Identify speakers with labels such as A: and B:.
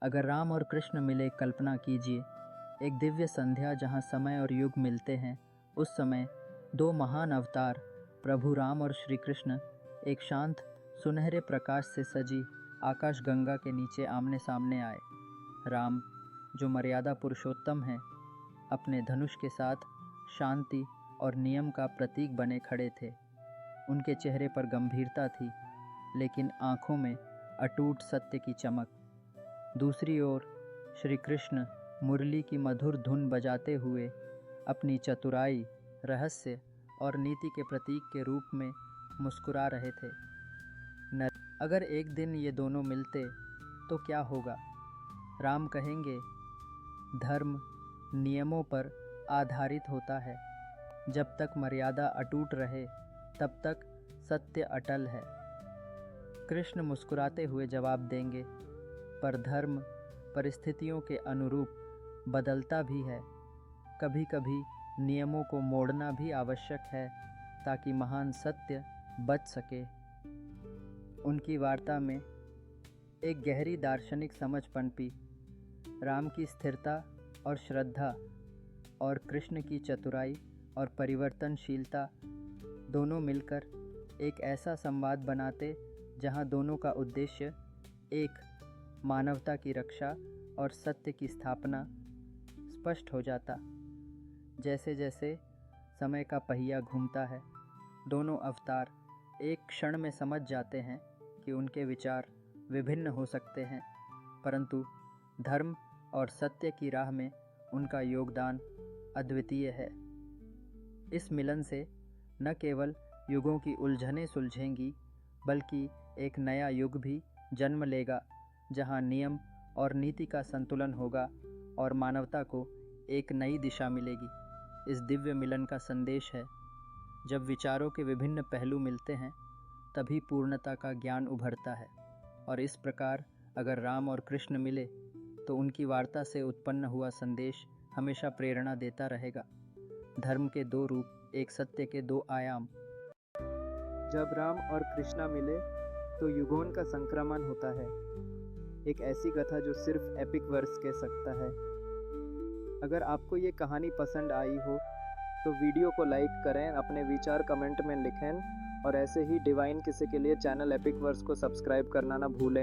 A: अगर राम और कृष्ण मिले, कल्पना कीजिए एक दिव्य संध्या जहां समय और युग मिलते हैं। उस समय दो महान अवतार प्रभु राम और श्री कृष्ण एक शांत सुनहरे प्रकाश से सजी आकाश गंगा के नीचे आमने सामने आए। राम, जो मर्यादा पुरुषोत्तम हैं, अपने धनुष के साथ शांति और नियम का प्रतीक बने खड़े थे। उनके चेहरे पर गंभीरता थी, लेकिन आंखों में अटूट सत्य की चमक। दूसरी ओर श्री कृष्ण मुरली की मधुर धुन बजाते हुए अपनी चतुराई, रहस्य और नीति के प्रतीक के रूप में मुस्कुरा रहे थे। अगर एक दिन ये दोनों मिलते तो क्या होगा? राम कहेंगे, धर्म नियमों पर आधारित होता है। जब तक मर्यादा अटूट रहे तब तक सत्य अटल है। कृष्ण मुस्कुराते हुए जवाब देंगे, पर धर्म परिस्थितियों के अनुरूप बदलता भी है। कभी कभी नियमों को मोड़ना भी आवश्यक है ताकि महान सत्य बच सके। उनकी वार्ता में एक गहरी दार्शनिक समझ पनपी। राम की स्थिरता और श्रद्धा और कृष्ण की चतुराई और परिवर्तनशीलता दोनों मिलकर एक ऐसा संवाद बनाते जहां दोनों का उद्देश्य एक, मानवता की रक्षा और सत्य की स्थापना, स्पष्ट हो जाता। जैसे जैसे समय का पहिया घूमता है, दोनों अवतार एक क्षण में समझ जाते हैं कि उनके विचार विभिन्न हो सकते हैं, परंतु धर्म और सत्य की राह में उनका योगदान अद्वितीय है। इस मिलन से न केवल युगों की उलझनें सुलझेंगी, बल्कि एक नया युग भी जन्म लेगा जहां नियम और नीति का संतुलन होगा और मानवता को एक नई दिशा मिलेगी। इस दिव्य मिलन का संदेश है, जब विचारों के विभिन्न पहलू मिलते हैं तभी पूर्णता का ज्ञान उभरता है। और इस प्रकार अगर राम और कृष्ण मिले तो उनकी वार्ता से उत्पन्न हुआ संदेश हमेशा प्रेरणा देता रहेगा। धर्म के दो रूप, एक सत्य के दो आयाम।
B: जब राम और कृष्णा मिले तो युगों का संक्रमण होता है। एक ऐसी कथा जो सिर्फ एपिक वर्स कह सकता है। अगर आपको ये कहानी पसंद आई हो तो वीडियो को लाइक करें, अपने विचार कमेंट में लिखें और ऐसे ही डिवाइन किसी के लिए चैनल एपिक वर्स को सब्सक्राइब करना ना भूलें।